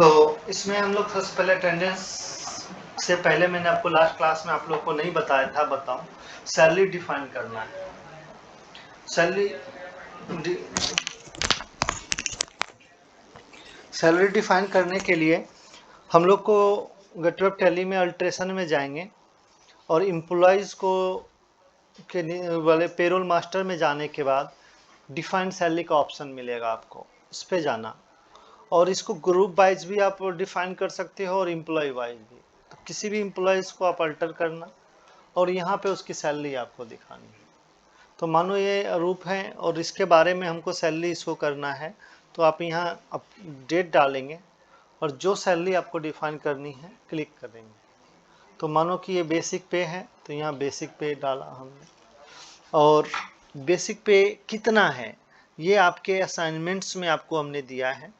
तो इसमें हम लोग सबसे पहले अटेंडेंस से पहले मैंने आपको लास्ट क्लास में आप लोग को नहीं बताया था, बताऊं। सैलरी डिफाइन करना है। सैलरी डिफाइन करने के लिए हम लोग को गेटवे ऑफ टैली में अल्ट्रेशन में जाएंगे और इम्प्लॉयज़ को के वाले पेरोल मास्टर में जाने के बाद डिफाइंड सैलरी का ऑप्शन मिलेगा आपको, इस पे जाना। और इसको ग्रुप वाइज भी आप डिफाइन कर सकते हो और इम्प्लॉय वाइज भी। तो किसी भी इम्प्लॉयज़ को आप अल्टर करना और यहाँ पे उसकी सैलरी आपको दिखानी है। तो मानो ये रूप है और इसके बारे में हमको सैलरी शो करना है, तो आप यहाँ डेट डालेंगे और जो सैलरी आपको डिफाइन करनी है क्लिक करेंगे। तो मानो कि ये बेसिक पे है, तो यहाँ बेसिक पे डाला हमने। और बेसिक पे कितना है ये आपके असाइनमेंट्स में आपको हमने दिया है।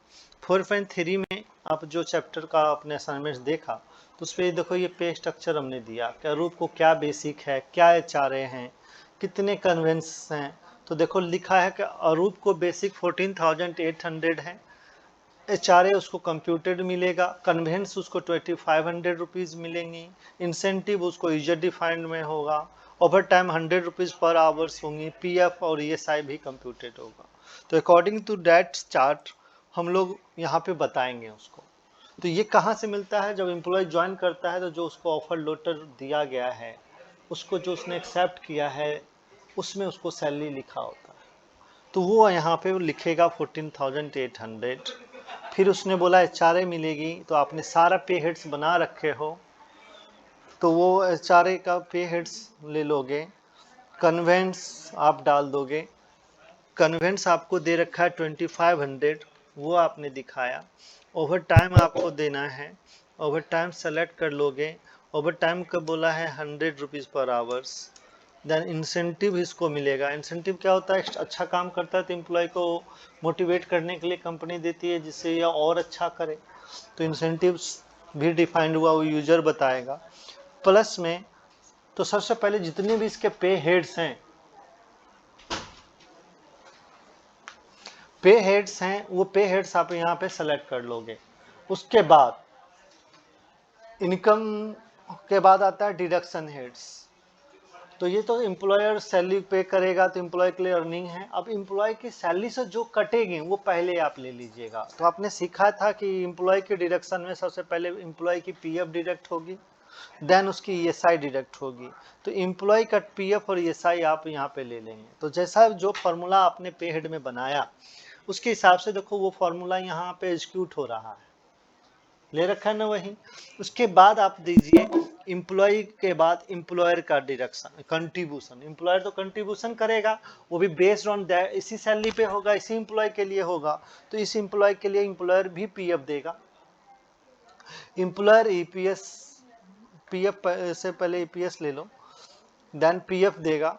4.3 में आप जो चैप्टर का अपने असाइनमेंट्स देखा तो उस पर देखो ये पे स्ट्रक्चर हमने दिया कि रूप को क्या बेसिक है, क्या एचआरए हैं, कितने कन्वेंस हैं। तो देखो लिखा है कि अरूप को बेसिक 14,800 है, एचआरए उसको कंप्यूटेड मिलेगा, कन्वेंस उसको 2,500 रुपीज़ मिलेंगी, इंसेंटिव उसको यूजर डिफाइंड में होगा, ओवर टाइम 100 रुपीज़ पर आवर्स होंगी, पीएफ और ईएसआई भी कंप्यूटेड होगा। तो अकॉर्डिंग टू दैट चार्ट हम लोग यहाँ पे बताएंगे उसको। तो ये कहाँ से मिलता है? जब एम्प्लॉय ज्वाइन करता है तो जो उसको ऑफर लेटर दिया गया है, उसको जो उसने एक्सेप्ट किया है, उसमें उसको सैलरी लिखा होता है। तो वो यहाँ पे लिखेगा 14,800। फिर उसने बोला एचआरए मिलेगी, तो आपने सारा पे हेड्स बना रखे हो तो वो एचआरए का पे हेड्स ले लोगे। कन्वेंस आप डाल दोगे, कन्वेंस आपको दे रखा है 2,500, वो आपने दिखाया। ओवर टाइम आपको देना है, ओवर टाइम सेलेक्ट कर लोगे। ओवर टाइम का बोला है 100 रुपीज़ पर आवर्स। देन इंसेंटिव इसको मिलेगा। इंसेंटिव क्या होता है? अच्छा काम करता है तो एम्प्लॉय को मोटिवेट करने के लिए कंपनी देती है जिससे यह और अच्छा करे। तो इंसेंटिव्स भी डिफाइंड हुआ, वो यूजर बताएगा। प्लस में तो सबसे पहले जितने भी इसके पे हेड्स हैं, वो पे हेड्स आप यहाँ पे सेलेक्ट कर लोगे। उसके बाद इनकम के बाद आता है डिडक्शन हेड्स। तो ये तो एम्प्लॉयर सैलरी पे करेगा तो एम्प्लॉय के लिए अर्निंग है। अब एम्प्लॉय की सैलरी से जो कटेगी वो पहले आप ले लीजिएगा। तो आपने सीखा था कि एम्प्लॉय के डिडक्शन में सबसे पहले एम्प्लॉय की पीएफ डिडक्ट होगी, देन उसकी ईएसआई डिडक्ट होगी। तो एम्प्लॉय का पीएफ और ईएसआई आप यहाँ पे ले लेंगे। तो जैसा जो फॉर्मूला आपने पे हेड में बनाया उसके हिसाब से देखो वो फॉर्मूला यहाँ पे एग्जीक्यूट हो रहा है, ले रखा है ना वही। उसके बाद आप दीजिए एम्प्लॉय के बाद एम्प्लॉयर का डिडक्शन कंट्रीब्यूशन। एम्प्लॉयर तो कंट्रीब्यूशन करेगा, वो भी बेस्ड ऑन दैट, इसी सैलरी पे होगा, इसी एम्प्लॉय के लिए होगा। तो इस एम्प्लॉय के लिए एम्प्लॉयर भी पीएफ देगा। एम्प्लॉयर ईपीएस, पीएफ से पहले ईपीएस ले लो, देन पीएफ देगा,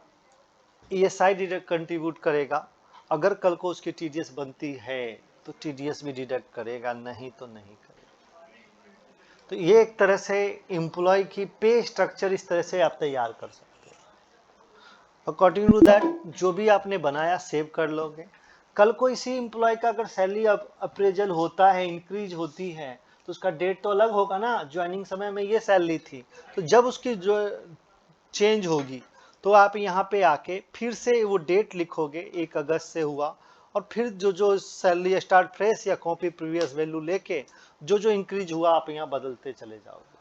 ईएसआई डिडक्ट कंट्रीब्यूट करेगा। अगर कल को उसकी टीडीएस बनती है तो टीडीएस भी डिडक्ट करेगा, नहीं तो नहीं करेगा। तो ये एक तरह से एम्प्लॉय की पे स्ट्रक्चर इस तरह से आप तैयार कर सकते हो। अकॉर्डिंग टू दैट जो भी आपने बनाया सेव कर लोगे। कल को इसी एम्प्लॉय का अगर सैलरी अप्रेजल होता है, इंक्रीज होती है, तो उसका डेट तो अलग होगा ना। ज्वाइनिंग समय में ये सैलरी थी, तो जब उसकी जो चेंज होगी तो आप यहाँ पे आके फिर से वो डेट लिखोगे, 1 अगस्त से हुआ, और फिर जो जो सैलरी स्टार्ट फ्रेश या कॉपी प्रीवियस वैल्यू लेके जो जो इंक्रीज हुआ आप यहाँ बदलते चले जाओगे।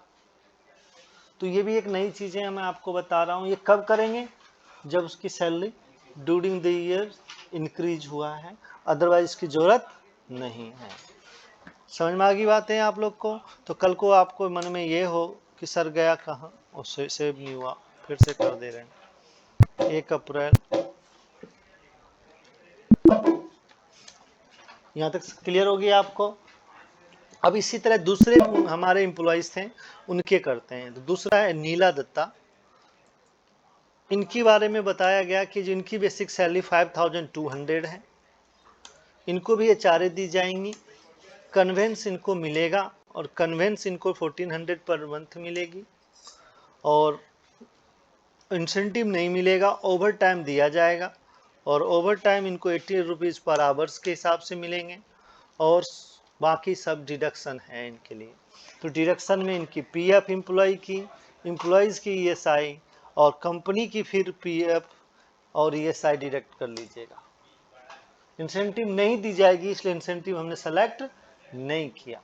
तो ये भी एक नई चीज़ें मैं आपको बता रहा हूँ। ये कब करेंगे? जब उसकी salary during the year increase हुआ है, अदरवाइज इसकी ज़रूरत नहीं है। समझ में आ गई बातें आप लोग को? तो कल को आपको मन में ये हो कि सर गया कहाँ और सेव नहीं हुआ, फिर से कर दे रहे हैं 1 अप्रैल। यहाँ तक क्लियर हो गया आपको? अब इसी तरह दूसरे हमारे एम्प्लॉयज थे, उनके करते हैं। तो दूसरा है नीला दत्ता। इनके बारे में बताया गया कि जिनकी बेसिक सैलरी 5,200 है, इनको भी एचआरए दी जाएंगी। कन्वेंस इनको मिलेगा और कन्वेंस इनको 1,400 पर मंथ मिलेगी और इंसेंटिव नहीं मिलेगा। ओवर टाइम दिया जाएगा और ओवर टाइम इनको 80 रुपीज़ पर आवर्स के हिसाब से मिलेंगे। और बाकी सब डिडक्शन है इनके लिए। तो डिडक्शन में इनकी पीएफ एम्प्लॉय की, एम्प्लॉयज़ की ईएसआई और कंपनी की फिर पीएफ और ईएसआई डिडक्ट कर लीजिएगा। इंसेंटिव नहीं दी जाएगी, इसलिए इंसेंटिव हमने सेलेक्ट नहीं किया।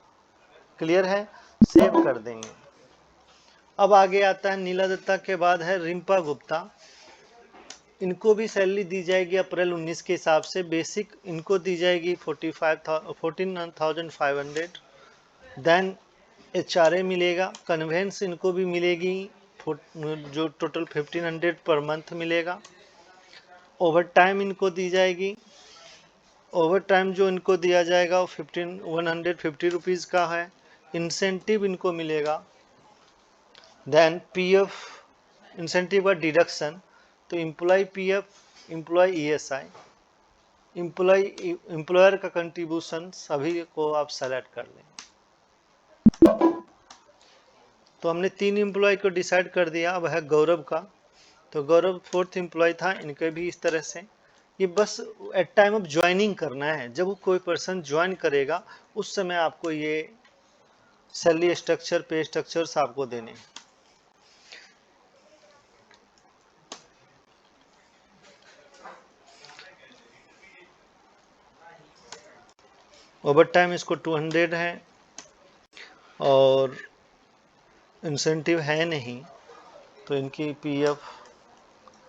क्लियर है, सेव कर देंगे। अब आगे आता है नीला दत्ता के बाद है रिंपा गुप्ता। इनको भी सैलरी दी जाएगी अप्रैल 19 के हिसाब से। बेसिक इनको दी जाएगी 14,500। देन एचआरए मिलेगा, कन्वेंस इनको भी मिलेगी जो टोटल 1500 पर मंथ मिलेगा। ओवर टाइम इनको दी जाएगी, ओवर टाइम जो इनको दिया जाएगा वो 150 रुपीज़ का है। इंसेंटिव इनको मिलेगा। देन पीएफ इंसेंटिव का डिडक्शन, तो employee PF, employee ESI, employer का कंट्रीब्यूशन सभी को आप सेलेक्ट कर लें। तो हमने 3 एम्प्लॉय को डिसाइड कर दिया। अब है गौरव का, तो गौरव 4th एम्प्लॉय था, इनके भी इस तरह से। ये बस एट टाइम ऑफ ज्वाइनिंग करना है, जब कोई पर्सन ज्वाइन करेगा उस समय आपको ये सैलरी स्ट्रक्चर, पे स्ट्रक्चर्स आपको देने हैं। ओवर टाइम इसको 200 है और इंसेंटिव है नहीं, तो इनकी पीएफ,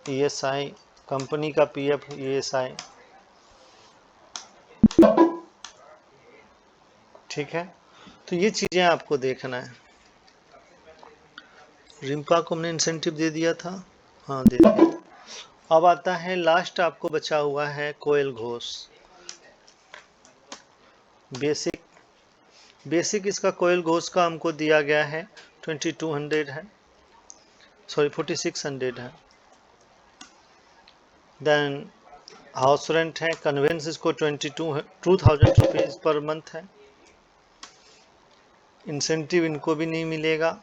ईएसआई, कंपनी का पीएफ, ईएसआई, ठीक है। तो ये चीज़ें आपको देखना है। रिंपा को हमने इंसेंटिव दे दिया था, हाँ दे दिया। अब आता है लास्ट आपको बचा हुआ है कोयल घोष। बेसिक इसका कोयल घोष का हमको दिया गया है 2200 है, सॉरी 4600 है। देन हाउस रेंट है, कन्वेंस इसको 2000 रुपीज़ पर मंथ है। इंसेंटिव इनको भी नहीं मिलेगा।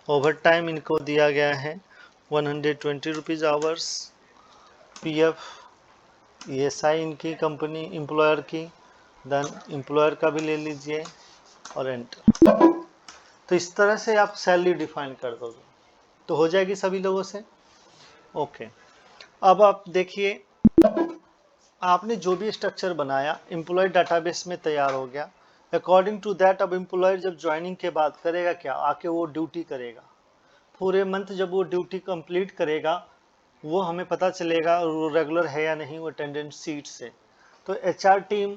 ओवर टाइम इनको दिया गया है 120 रुपीज़ आवर्स। पीएफ, ईएसआई इनकी कंपनी एम्प्लॉयर की, देन एम्प्लॉयर का भी ले लीजिए और एंटर। तो इस तरह से आप सैलरी डिफाइन कर दोगे तो हो जाएगी सभी लोगों से। ओके, अब आप देखिए, आपने जो भी स्ट्रक्चर बनाया एम्प्लॉय डाटाबेस में तैयार हो गया। अकॉर्डिंग टू दैट अब एम्प्लॉयर जब ज्वाइनिंग के बाद करेगा क्या, आके वो ड्यूटी करेगा पूरे मंथ। जब वो ड्यूटी कंप्लीट करेगा वो हमें पता चलेगा वो रेगुलर है या नहीं, वो अटेंडेंस सीट से। तो एचआर टीम,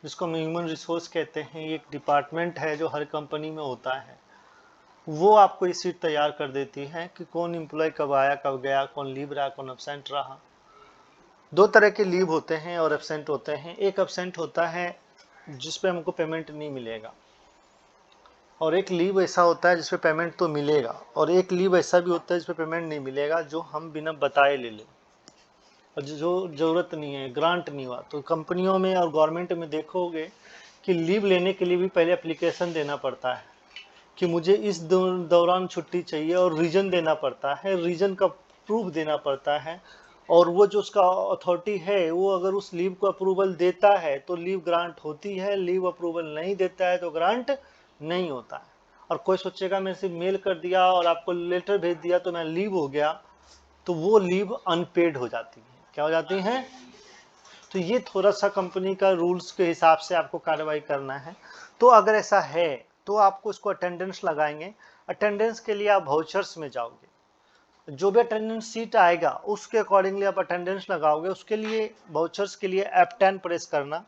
जिसको हम ह्यूमन रिसोर्स कहते हैं, ये एक डिपार्टमेंट है जो हर कंपनी में होता है। वो आपको ये सीट तैयार कर देती है कि कौन एम्प्लॉय कब आया, कब गया, कौन लीव रहा, कौन एब्सेंट रहा। 2 तरह के लीव होते हैं और एब्सेंट होते हैं। एक एब्सेंट होता है जिस पे हमको पेमेंट नहीं मिलेगा, और एक लीव ऐसा होता है जिसपे पेमेंट तो मिलेगा, और एक लीव ऐसा भी होता है जिसपे पेमेंट नहीं मिलेगा, जो हम बिना बताए ले लें और जो ज़रूरत नहीं है, ग्रांट नहीं हुआ। तो कंपनियों में और गवर्नमेंट में देखोगे कि लीव लेने के लिए भी पहले एप्लीकेशन देना पड़ता है कि मुझे इस दौरान छुट्टी चाहिए, और रीज़न देना पड़ता है, रीज़न का प्रूफ देना पड़ता है। और वो जो उसका अथॉरिटी है वो अगर उस लीव को अप्रूवल देता है तो लीव ग्रांट होती है, लीव अप्रूवल नहीं देता है तो ग्रांट नहीं होता है। और कोई सोचेगा मैंने सिर्फ मेल कर दिया और आपको लेटर भेज दिया तो मैं लीव हो गया, तो वो लीव अनपेड हो जाती है। क्या हो जाती हैं? तो ये थोड़ा सा कंपनी का रूल्स के हिसाब से आपको कार्रवाई करना है। तो अगर ऐसा है तो आपको इसको अटेंडेंस लगाएंगे। अटेंडेंस के लिए आप वाउचर्स में जाओगे, जो भी अटेंडेंस सीट आएगा उसके अकॉर्डिंगली आप अटेंडेंस लगाओगे। उसके लिए वाउचर्स के लिए F10 प्रेस करना,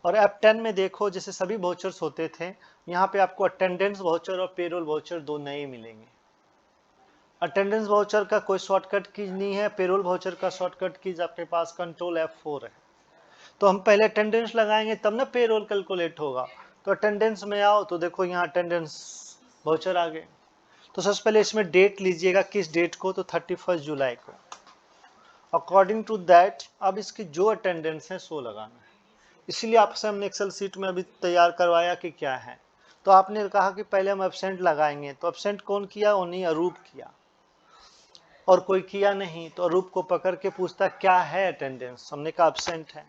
और F10 में देखो जैसे सभी वाउचर्स होते थे, यहाँ पे आपको अटेंडेंस वाउचर और पेरोल वाउचर दो नए मिलेंगे। अटेंडेंस वाउचर का कोई शॉर्टकट कीज नहीं है, पेरोल वाउचर का शॉर्टकट कीज आपके पास कंट्रोल F4 है। तो हम पहले अटेंडेंस लगाएंगे तब ना पेरोल कैलकुलेट होगा। तो अटेंडेंस में आओ तो देखो यहाँ अटेंडेंस वाउचर आ गए। तो सबसे पहले इसमें डेट लीजिएगा, किस डेट को, तो 31 जुलाई को। अकॉर्डिंग टू दैट अब इसकी जो अटेंडेंस है सो लगाना है। इसीलिए आपसे हमने एक्सेल सीट में अभी तैयार करवाया कि क्या है। तो आपने कहा कि पहले हम एब्सेंट लगाएंगे, तो एब्सेंट कौन किया, ओनली अरूप किया, और कोई किया नहीं। तो अरूप को पकड़ के पूछता क्या है अटेंडेंस, हमने कहा एब्सेंट है।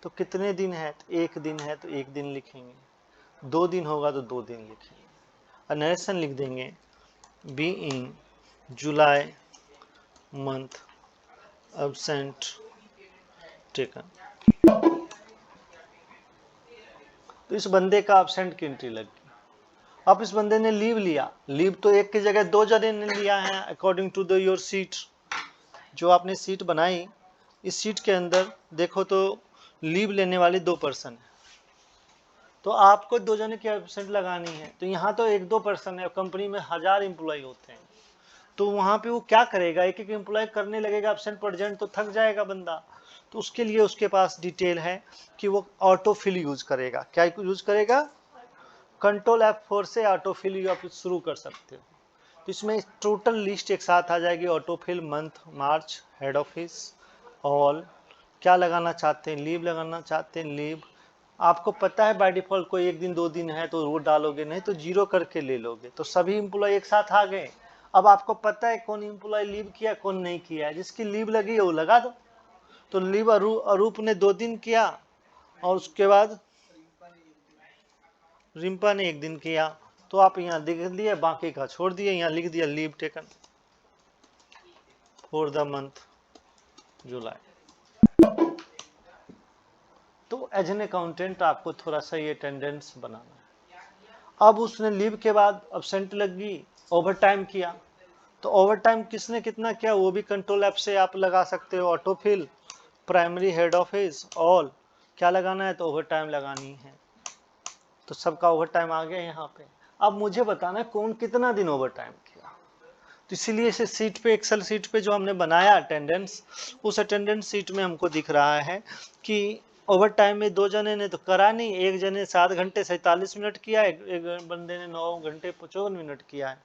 तो कितने दिन है, तो एक दिन है तो एक दिन लिखेंगे, 2 दिन होगा तो 2 दिन लिखेंगे। और नरेशन लिख देंगे be in July month absent taken. तो इस बंदे का एब्सेंट की एंट्री लग गई। अब इस बंदे ने लीव लिया, लीव तो एक की जगह 2 जने ने लिया है according to the your sheet, जो आपने सीट बनाई। इस सीट के अंदर देखो तो लीव लेने वाले 2 पर्सन है, तो आपको 2 जने की एब्सेंट लगानी है। तो यहाँ तो 1-2 पर्सन है, कंपनी में 1000 एम्प्लॉय होते हैं, तो वहाँ पे वो क्या करेगा, एक एक एम्प्लॉय करने लगेगा एब्सेंट प्रेजेंट, तो थक जाएगा बंदा। तो उसके लिए उसके पास डिटेल है कि वो ऑटो फिल यूज करेगा। क्या यूज करेगा, कंट्रोल F4 से ऑटो फिल आप शुरू कर सकते हो। तो इसमें टोटल लिस्ट एक साथ आ जाएगी, ऑटो फिल मंथ मार्च, हेड ऑफिस, ऑल, क्या लगाना चाहते हैं, लीव लगाना चाहते हैं, लीव। आपको पता है बाय डिफॉल्ट कोई 1 दिन 2 दिन है तो वो डालोगे, नहीं तो 0 करके ले लोगे। तो सभी एम्प्लॉय एक साथ आ गए। अब आपको पता है कौन एम्प्लॉय लीव किया कौन नहीं किया है, जिसकी लीव लगी है वो लगा दो। तो लीव अरूप ने 2 दिन किया और उसके बाद रिम्पा ने 1 दिन किया, तो आप यहाँ लिख दिए, बाकी का छोड़ दिए, यहाँ लिख दिया leave taken for the month July. तो एज एन अकाउंटेंट आपको थोड़ा सा ये टेंडेंस बनाना है। अब उसने लीव के बाद एब्सेंट लग गई, ओवर टाइम किया, तो ओवर टाइम किसने कितना किया वो भी कंट्रोल ऐप से आप लगा सकते हो, auto fill, primary, head office, all, क्या लगाना है तो ओवर टाइम लगानी है। तो सबका ओवर टाइम आ गया यहाँ पे। अब मुझे बताना है कौन कितना दिन ओवर टाइम किया। तो इसीलिए इसे सीट पे, एक्सेल सीट पे जो हमने बनाया अटेंडेंस, उस अटेंडेंस सीट में हमको दिख रहा है कि ओवर टाइम में 2 जने ने तो करा नहीं, 1 जने 7 घंटे 47 मिनट किया, एक बंदे ने 9 घंटे 55 मिनट किया है।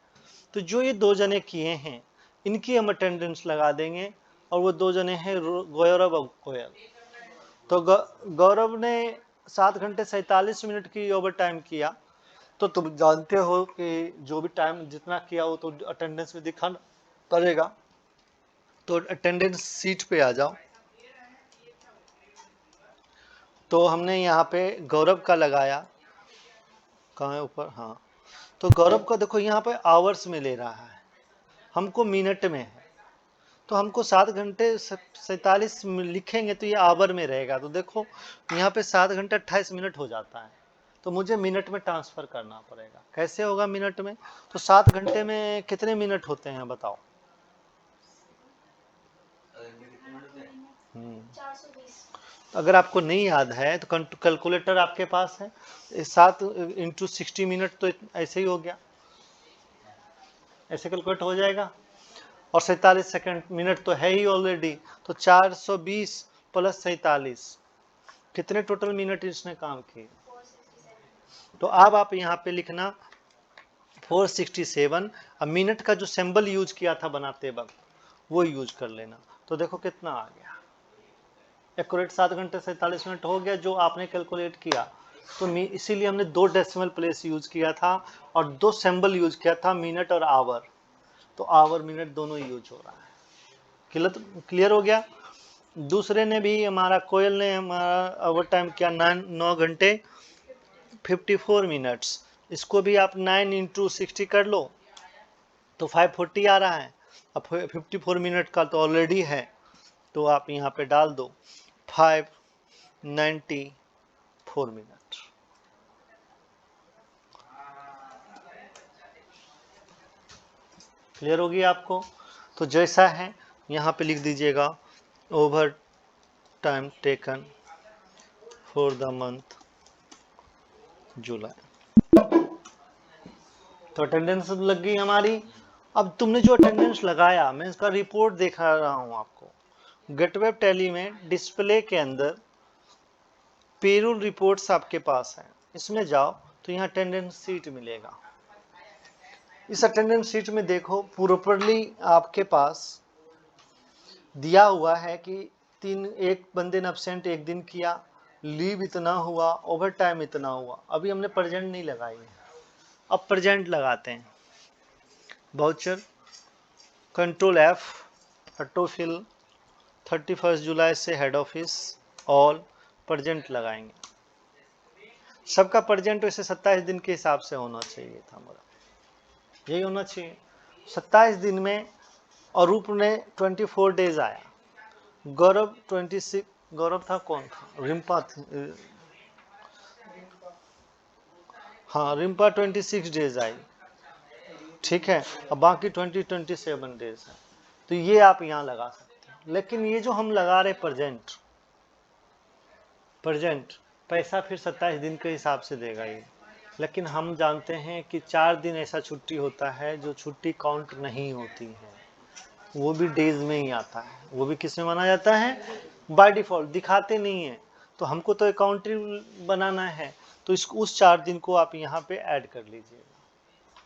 तो जो ये 2 जने किए हैं इनकी हम अटेंडेंस लगा देंगे, और वो 2 जने हैं गौरव और कोयल। तो गौरव ने 7 घंटे 47 मिनट की ओवर टाइम किया, तो तुम जानते हो कि जो भी टाइम जितना किया वो तो अटेंडेंस में दिखाना पड़ेगा। तो अटेंडेंस सीट पे आ जाओ। तो हमने यहाँ पे गौरव का लगाया, कहाँ है ऊपर, हाँ। तो गौरव का देखो यहाँ पे आवर्स में ले रहा है, हमको मिनट में है। तो हमको 7 घंटे 47 लिखेंगे तो ये आवर में रहेगा। तो देखो यहाँ पे 7 घंटे 28 मिनट हो जाता है, तो मुझे मिनट में ट्रांसफर करना पड़ेगा। कैसे होगा मिनट में, तो 7 घंटे में कितने मिनट होते हैं बताओ। 420। अगर आपको नहीं याद है तो कैलकुलेटर आपके पास है, 7 × 60 मिनट तो ऐसे ही हो गया, ऐसे कैलकुलेट हो जाएगा। और 47 सेकंड मिनट तो है ही ऑलरेडी, तो 420 + 47 कितने टोटल मिनट इसने काम किए। तो अब आप यहाँ पे लिखना 467, अब मिनट का जो सिंबल यूज किया था बनाते वक्त वो यूज कर लेना। तो देखो कितना आ गया, एक्यूरेट 7 घंटे 47 मिनट हो गया जो आपने कैलकुलेट किया। तो इसीलिए हमने 2 डेसिमल प्लेस यूज किया था और 2 सिंबल यूज किया था, मिनट और आवर। तो आवर मिनट दोनों यूज हो रहा है। क्लियर हो गया। दूसरे ने भी, हमारा कोयल ने हमारा ओवर टाइम किया 9 घंटे 54 मिनट्स। इसको भी आप 9 × 60 कर लो तो 540 आ रहा है। अब 54 मिनट का तो ऑलरेडी है, तो आप यहाँ पे डाल दो 594 मिनट। क्लियर होगी आपको। तो जैसा है यहाँ पे लिख दीजिएगा overtime taken for the month July. तो अटेंडेंस लग गई हमारी। अब तुमने जो अटेंडेंस लगाया मैं इसका रिपोर्ट दिखा रहा हूँ आपको। गेटवे टैली में डिस्प्ले के अंदर पेरोल रिपोर्ट्स आपके पास है, इसमें जाओ तो यहाँ अटेंडेंस सीट मिलेगा। इस अटेंडेंस सीट में देखो प्रॉपरली आपके पास दिया हुआ है कि एक बंदे ने एब्सेंट 1 दिन किया, लीव इतना हुआ, ओवर टाइम इतना हुआ। अभी हमने प्रेजेंट नहीं लगाई है, अब प्रेजेंट लगाते हैं। Voucher, control F, auto fill, 31 जुलाई से हेड ऑफिस, ऑल, प्रेजेंट लगाएंगे। सबका प्रेजेंट वैसे 27 दिन के हिसाब से होना चाहिए था हमारा, यही होना चाहिए 27 दिन में। अरूप ने 24 डेज आया, गौरव 26, गौरव था कौन था, रिम्पा थी, हाँ रिम्पा 26 डेज आई, ठीक है, अब बाकी 27 डेज है। तो ये आप यहाँ लगा सकते हैं। लेकिन ये जो हम लगा रहे प्रेजेंट पैसा फिर 27 दिन के हिसाब से देगा ये। लेकिन हम जानते हैं कि 4 दिन ऐसा छुट्टी होता है जो छुट्टी काउंट नहीं होती है, वो भी डेज में ही आता है, वो भी किस में माना जाता है, बाय डिफॉल्ट दिखाते नहीं है। तो हमको तो अकाउंटिंग बनाना है, तो उस 4 दिन को आप यहाँ पे ऐड कर लीजिएगा,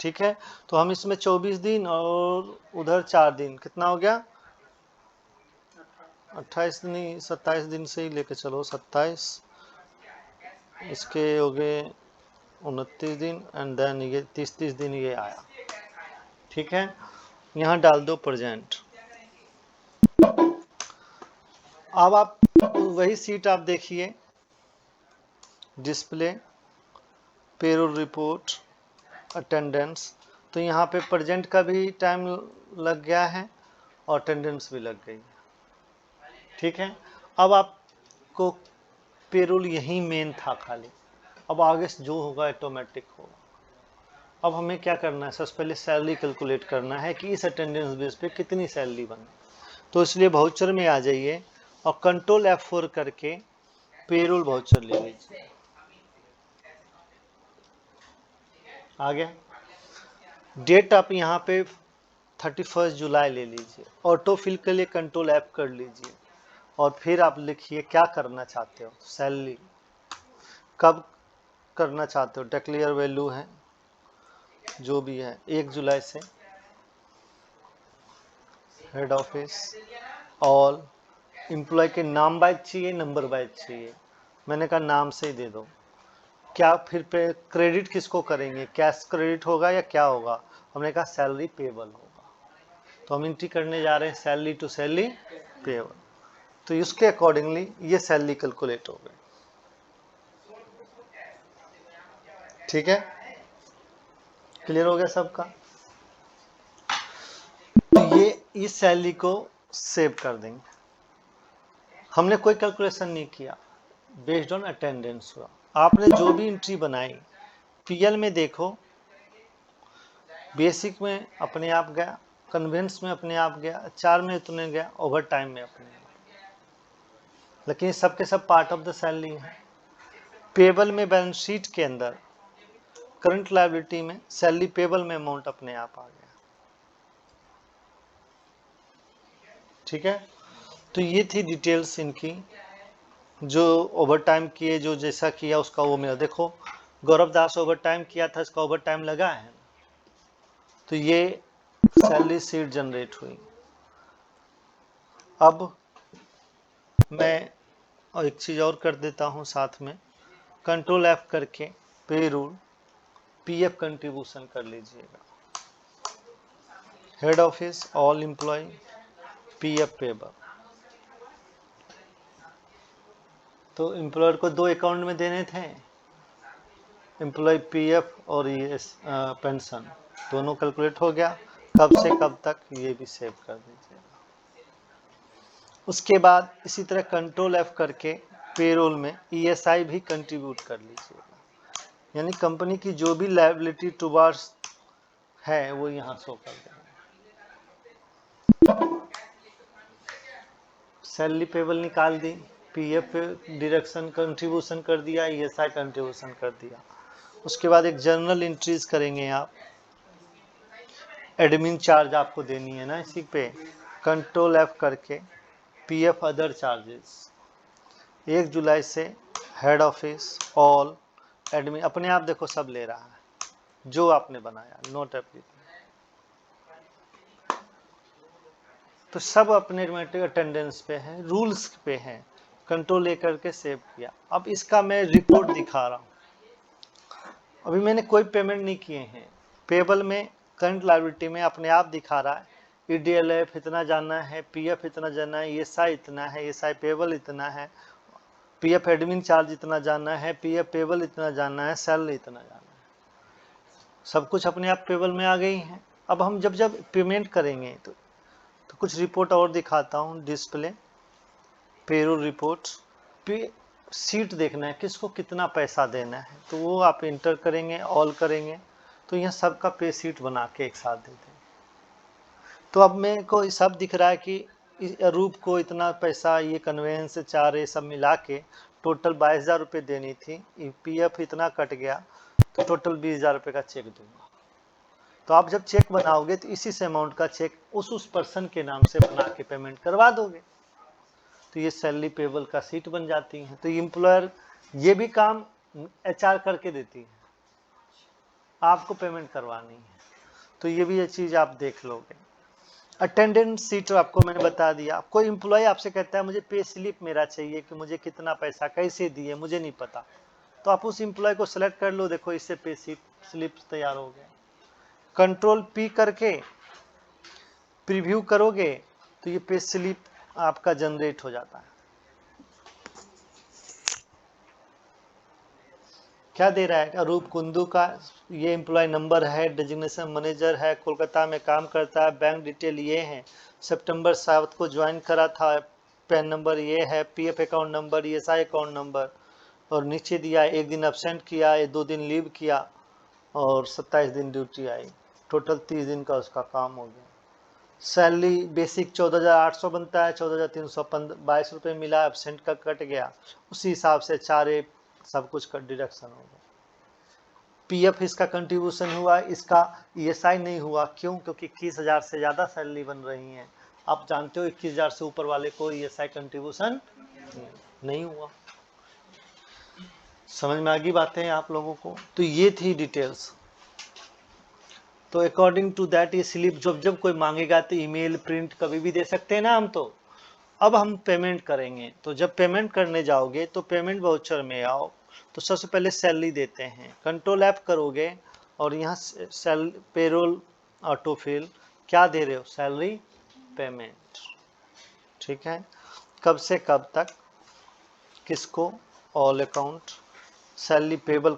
ठीक है। तो हम इसमें 24 दिन और उधर 4 दिन, कितना हो गया, 28 नहीं 27 दिन से ही लेके चलो, 27 इसके हो गए 29 दिन एंड देन ये 30 दिन ये आया, ठीक है। यहाँ डाल दो प्रेजेंट। अब आप वही सीट आप देखिए, डिस्प्ले, पेरोल रिपोर्ट, अटेंडेंस। तो यहाँ पे प्रेजेंट का भी टाइम लग गया है और अटेंडेंस भी लग गई है, ठीक है। अब आपको पेरोल यही मेन था खाली, अब आगे से जो होगा ऑटोमेटिक होगा। अब हमें क्या करना है, सबसे पहले सैलरी कैलकुलेट करना है कि इस अटेंडेंस बेस पे कितनी सैलरी बने। तो इसलिए वाउचर में आ जाइए और कंट्रोल F4 करके पेरोल वाउचर ले लीजिए, आ गया। डेट आप यहाँ पे 31 जुलाई ले लीजिए, ऑटो फिल के लिए कंट्रोल F कर लीजिए और फिर आप लिखिए क्या करना चाहते हो, सैलरी कब करना चाहते हो, डिक्लेयर वैल्यू है जो भी है 1 जुलाई से, हेड ऑफिस, ऑल एम्प्लॉय के नाम वाइज चाहिए, नंबर वाइज चाहिए, मैंने कहा नाम से ही दे दो। क्या फिर पे क्रेडिट किसको करेंगे, कैश क्रेडिट होगा या क्या होगा, हमने कहा सैलरी पेबल होगा। तो हम एंट्री करने जा रहे हैं सैलरी टू सैलरी पेबल, तो इसके अकॉर्डिंगली ये सैलरी कैलकुलेट हो गई, ठीक है। क्लियर हो गया सबका। तो ये इस सैलरी को सेव कर देंगे, हमने कोई कैलकुलेशन नहीं किया, बेस्ड ऑन अटेंडेंस हुआ। आपने जो भी एंट्री बनाई पीएल में देखो, बेसिक में अपने आप गया, कन्वेंस में अपने आप गया, 4 में उतने गया, ओवर टाइम में अपने आप। लेकिन सबके सब पार्ट ऑफ द सैलरी है। पेबल में बैलेंस शीट के अंदर करंट लायबिलिटी में सैलरी पेबल में अमाउंट अपने आप आ गया, ठीक है। तो ये थी डिटेल्स इनकी, जो ओवर टाइम किए, जो जैसा किया उसका वो मिला। देखो गौरव दास ओवर टाइम किया था, इसका ओवर टाइम लगा है, तो ये सैलरी शीट जनरेट हुई। अब मैं और एक चीज़ और कर देता हूँ साथ में, कंट्रोल F करके पेरोल पीएफ कंट्रीब्यूशन कर लीजिएगा, head office, all employ, PF payable. तो एम्प्लॉयर को 2 अकाउंट में देने थे, एम्प्लॉय पीएफ और ये पेंशन दोनों कैलकुलेट हो गया, कब से कब तक ये भी सेव कर दीजिएगा। उसके बाद इसी तरह कंट्रोल F करके पेरोल में ईएसआई भी कंट्रीब्यूट कर लीजिएगा, यानी कंपनी की जो भी लायबिलिटी टुवार्ड्स है वो यहाँ शो कर देंगे। सैलरी पेबल निकाल दी, पीएफ डिडक्शन कंट्रीब्यूशन कर दिया, ईएसआई कंट्रीब्यूशन कर दिया। उसके बाद एक जर्नल एंट्रीज करेंगे आप, एडमिन चार्ज आपको देनी है ना इसी पे, कंट्रोल F करके पीएफ अदर चार्जेस 1 जुलाई से हेड ऑफिस, ऑल, एडमिन, अपने आप देखो सब ले रहा है जो आपने बनाया, नोट एप्लीकेशन, तो सब अपने अटेंडेंस पे है, रूल्स पे है, कंट्रोल लेकर के सेव किया। अब इसका मैं रिपोर्ट दिखा रहा हूँ, अभी मैंने कोई पेमेंट नहीं किए हैं, पेबल में करंट लायबिलिटी में अपने आप दिखा रहा है, ईडीएलएफ इतना जाना है, पीएफ इतना जाना है, ईएसआई इतना है, ईएसआई पेबल इतना है, पीएफ एडमिन चार्ज इतना जाना है, पीएफ पेबल इतना जाना है, सैलरी इतना जाना है, सब कुछ अपने आप टेबल में आ गई है। अब हम जब जब पेमेंट करेंगे तो कुछ रिपोर्ट और दिखाता हूँ। डिस्प्ले पेरोल रिपोर्ट पे सीट देखना है किसको कितना पैसा देना है, तो वो आप इंटर करेंगे, ऑल करेंगे, तो यहाँ सबका पे सीट बना के एक साथ देते हैं। तो अब मेरे को सब दिख रहा है कि रूप को इतना पैसा, ये कन्वेंस चार ये सब मिला के टोटल 22,000 रुपये देनी थी, पीएफ इतना कट गया तो टोटल 20,000 रुपये का चेक दूंगा। तो आप जब चेक बनाओगे तो इसी से अमाउंट का चेक उस पर्सन के नाम से बना के पेमेंट करवा दोगे, तो ये सैलरी पेबल का सीट बन जाती है। तो एम्प्लॉयर ये भी काम एचआर करके देती है, आपको पेमेंट करवानी है, तो ये भी ये चीज़ आप देख लोगे। अटेंडेंस सीट आपको मैंने बता दिया। कोई एम्प्लॉय आपसे कहता है मुझे पे स्लिप मेरा चाहिए कि मुझे कितना पैसा कैसे दिए मुझे नहीं पता, तो आप उस एम्प्लॉय को सेलेक्ट कर लो, देखो इससे पे स्लिप तैयार हो गया। कंट्रोल पी करके प्रीव्यू करोगे तो ये पे स्लिप आपका जनरेट हो जाता है। क्या दे रहा है? अरूप कुंदू का ये एम्प्लॉय नंबर है, डेजिग्नेशन मैनेजर है, कोलकाता में काम करता है, बैंक डिटेल ये है, सितंबर 7 को ज्वाइन करा था, पैन नंबर ये है, PF account number, ESI account number, और नीचे दिया 1 दिन एब्सेंट किया, 2 दिन लीव किया और 27 दिन ड्यूटी आई, टोटल 30 दिन का उसका काम हो गया। सैलरी बेसिक 14,800 बनता है, 14,322 रुपये मिला, एब्सेंट का कट गया, उसी हिसाब से चारे सब कुछ का डिडक्शन होगा। पीएफ इसका कंट्रीब्यूशन हुआ, इसका ईएसआई नहीं हुआ, क्यों? क्योंकि 21,000 से ज़्यादा सैलरी बन रही है। आप जानते हो 21,000 से ऊपर वाले को ईएसआई कंट्रीब्यूशन नहीं हुआ। समझ में आ गई बातें आप लोगों को? तो ये थी डिटेल्स। तो अकॉर्डिंग टू दैट ये स्लिप जब जब कोई मांगेगा तो ईमेल प्रिंट कभी भी दे सकते हैं ना हम। तो अब हम पेमेंट करेंगे, तो जब पेमेंट करने जाओगे तो पेमेंट वाउचर में आओ, तो सबसे पहले सैलरी देते हैं, कंट्रोल ऐप करोगे और यहाँ सेल पेरोल ऑटोफिल क्या दे रहे हो? Salary payment. ठीक है, कब से कब तक, किसको? All account, salary payable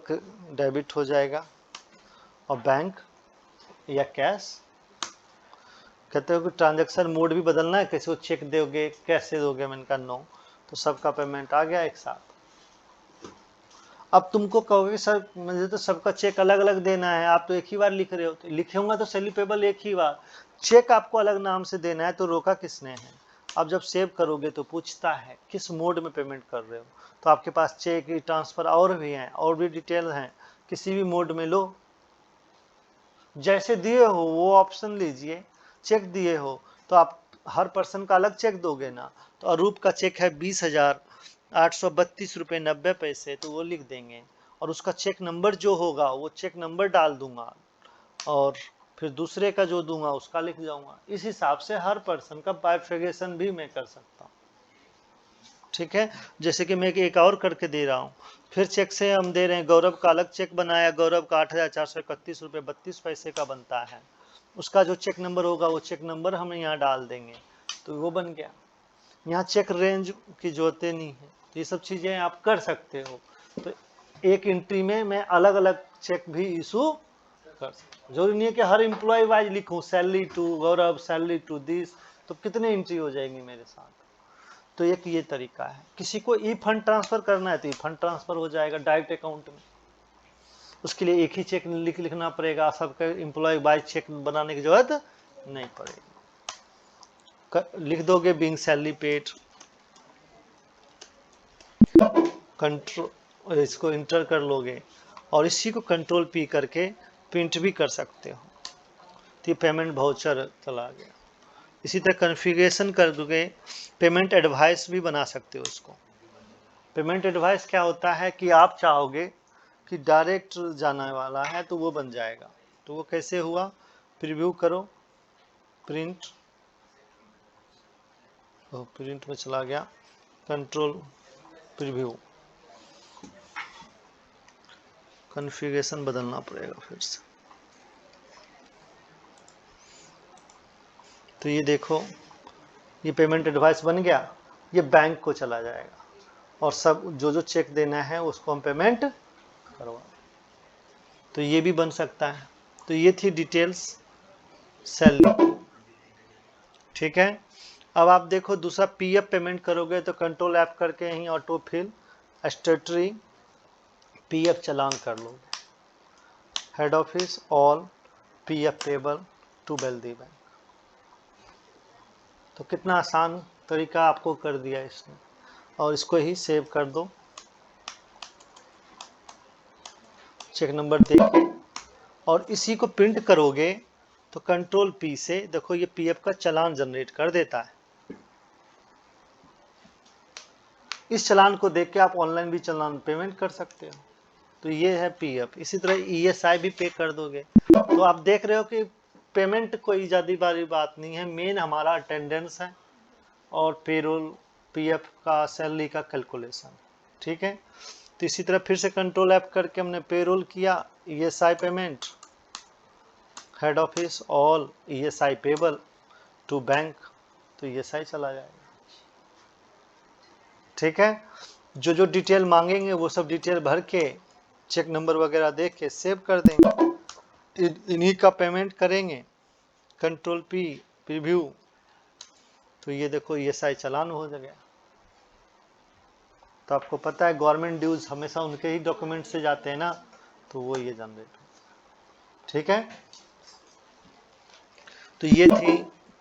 debit हो जाएगा, और बैंक या कैश। कहते हो कि ट्रांजैक्शन मोड भी बदलना है, किसी को चेक दोगे कैसे दोगे? मैंने कहा नो, तो सबका पेमेंट आ गया एक साथ। अब तुमको कहोगे सर मुझे तो सबका चेक अलग अलग देना है, आप तो एक ही बार लिख रहे हो, तो लिखे होंगे तो सैलरी पेबल एक ही बार, चेक आपको अलग नाम से देना है, तो रोका किसने है? अब जब सेव करोगे तो पूछता है किस मोड में पेमेंट कर रहे हो, तो आपके पास चेक ट्रांसफर और भी हैं, और भी डिटेल हैं, किसी भी मोड में लो, जैसे दिए हो वो ऑप्शन लीजिए। चेक दिए हो तो आप हर पर्सन का अलग चेक दोगे ना, तो अरूप का चेक है 20,832 रुपये 90 पैसे, तो वो लिख देंगे, और उसका चेक नंबर जो होगा वो चेक नंबर डाल दूंगा, और फिर दूसरे का जो दूंगा उसका लिख जाऊंगा। इस हिसाब से हर पर्सन का बाइफिकेशन भी मैं कर सकता हूँ। ठीक है, जैसे कि मैं एक और करके दे रहा हूँ, फिर चेक से हम दे रहे हैं, गौरव का अलग चेक बनाया, गौरव का 8,431 रुपये 32 पैसे का बनता है, उसका जो चेक नंबर होगा वो चेक नंबर हम यहाँ डाल देंगे, तो वो बन गया। यहाँ चेक रेंज की जरूरत नहीं है, तो ये सब चीज़ें आप कर सकते हो। तो एक एंट्री में मैं अलग अलग चेक भी इशू कर सकता हूँ, जरूरी नहीं है कि हर एम्प्लॉय वाइज लिखूँ salary to Gaurav, salary to this, तो कितने एंट्री हो जाएंगी मेरे साथ। तो एक ये तरीका है। किसी को ई फंड ट्रांसफर करना है तो ई फंड ट्रांसफर हो जाएगा डायरेक्ट अकाउंट में, उसके लिए एक ही चेक लिखना पड़ेगा, सबके एम्प्लॉय वाइज चेक बनाने की जरूरत नहीं पड़ेगी। लिख दोगे बीइंग सैलरी पेड, कंट्रोल इसको इंटर कर लोगे, और इसी को कंट्रोल पी करके प्रिंट भी कर सकते हो, तो पेमेंट वाउचर चला गया। इसी तरह कॉन्फ़िगरेशन कर दोगे, पेमेंट एडवाइस भी बना सकते हो उसको। पेमेंट एडवाइस क्या होता है कि आप चाहोगे कि डायरेक्ट जाने वाला है तो वो बन जाएगा, तो वो कैसे हुआ? प्रीव्यू करो, प्रिंट, प्रिंट में चला गया, कंट्रोल प्रीव्यू, कॉन्फ़िगरेशन बदलना पड़ेगा फिर से। तो ये देखो ये पेमेंट एडवाइस बन गया, ये बैंक को चला जाएगा, और सब जो चेक देना है उसको हम पेमेंट करवा। तो ये भी बन सकता है। तो ये थी डिटेल्स सैलरी। ठीक है, अब आप देखो दूसरा पीएफ पेमेंट करोगे तो कंट्रोल ऐप करके यहीं auto fill statutory PF challan कर लोगे। Head office all PF payable to wealthy bank. तो कितना आसान तरीका आपको कर दिया इसने, और इसको ही सेव कर दो चेक नंबर देके, और इसी को प्रिंट करोगे तो कंट्रोल पी से देखो ये पीएफ का चालान जनरेट कर देता है। इस चालान को देख के आप ऑनलाइन भी चालान पेमेंट कर सकते हो। तो ये है पीएफ। इसी तरह ईएसआई भी पे कर दोगे। तो आप देख रहे हो कि पेमेंट कोई ज़्यादा बड़ी बात नहीं है, मेन हमारा अटेंडेंस है और पेरोल पीएफ का सैलरी का कैलकुलेशन। ठीक है, तो इसी तरह फिर से कंट्रोल ऐप करके हमने पेरोल किया, ESI payment, head office all ESI payable to bank, तो ईएसआई चला जाएगा। ठीक है, जो डिटेल मांगेंगे वो सब डिटेल भर के चेक नंबर वगैरह देख के सेव कर देंगे, इन्हीं का पेमेंट करेंगे। कंट्रोल पी प्रीव्यू, तो ये देखो ईएसआई चालान हो गया। तो आपको पता है गवर्नमेंट ड्यूज हमेशा उनके ही डॉक्यूमेंट से जाते हैं ना, तो वो ये जनरेट हो। ठीक है, तो ये थी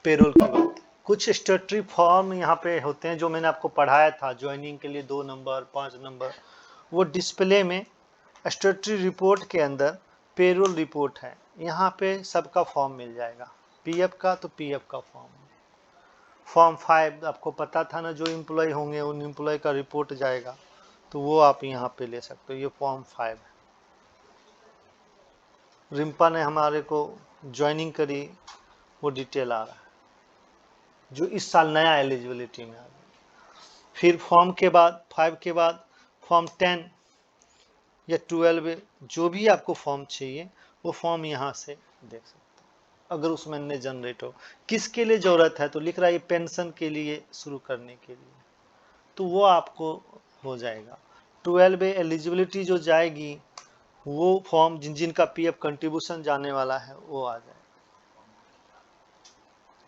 पेरोल की बात। कुछ स्टेटरी फॉर्म यहाँ पे होते हैं जो मैंने आपको पढ़ाया था, ज्वाइनिंग के लिए 2 नंबर 5 नंबर, वो डिस्प्ले में स्टेटरी रिपोर्ट के अंदर पेरोल रिपोर्ट है, यहाँ पे सबका फॉर्म मिल जाएगा। पीएफ का तो पीएफ का फॉर्म 5 आपको पता था ना, जो एम्प्लॉय होंगे उन एम्प्लॉय का रिपोर्ट जाएगा, तो वो आप यहाँ पे ले सकते हो। ये फॉर्म 5 है। रिम्पा ने हमारे को ज्वाइनिंग करी, वो डिटेल आ रहा है जो इस साल नया एलिजिबिलिटी में आ गया। फिर फॉर्म के बाद 5 के बाद फॉर्म 10 या 12, जो भी आपको फॉर्म चाहिए वो फॉर्म यहाँ से देख सकते हो। अगर उसमें ने जनरेट हो, किसके लिए ज़रूरत है तो लिख रहा है ये पेंशन के लिए शुरू करने के लिए, तो वो आपको हो जाएगा। 12 एलिजिबिलिटी जो जाएगी वो फॉर्म जिनका पीएफ कंट्रीब्यूशन जाने वाला है वो आ जाएगा।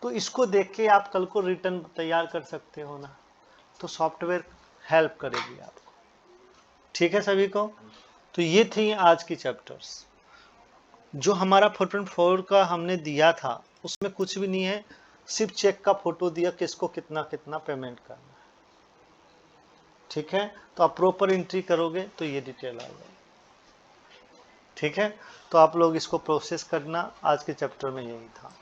तो इसको देख के आप कल को रिटर्न तैयार कर सकते हो ना, तो सॉफ्टवेयर हेल्प करेगी आपको। ठीक है सभी को, तो ये थी आज की चैप्टर्स। जो हमारा 4.4 का हमने दिया था उसमें कुछ भी नहीं है, सिर्फ चेक का फोटो दिया कि इसको कितना कितना पेमेंट करना है। ठीक है, तो आप प्रॉपर एंट्री करोगे तो ये डिटेल आ जाएगी। ठीक है, तो आप लोग इसको प्रोसेस करना। आज के चैप्टर में यही था।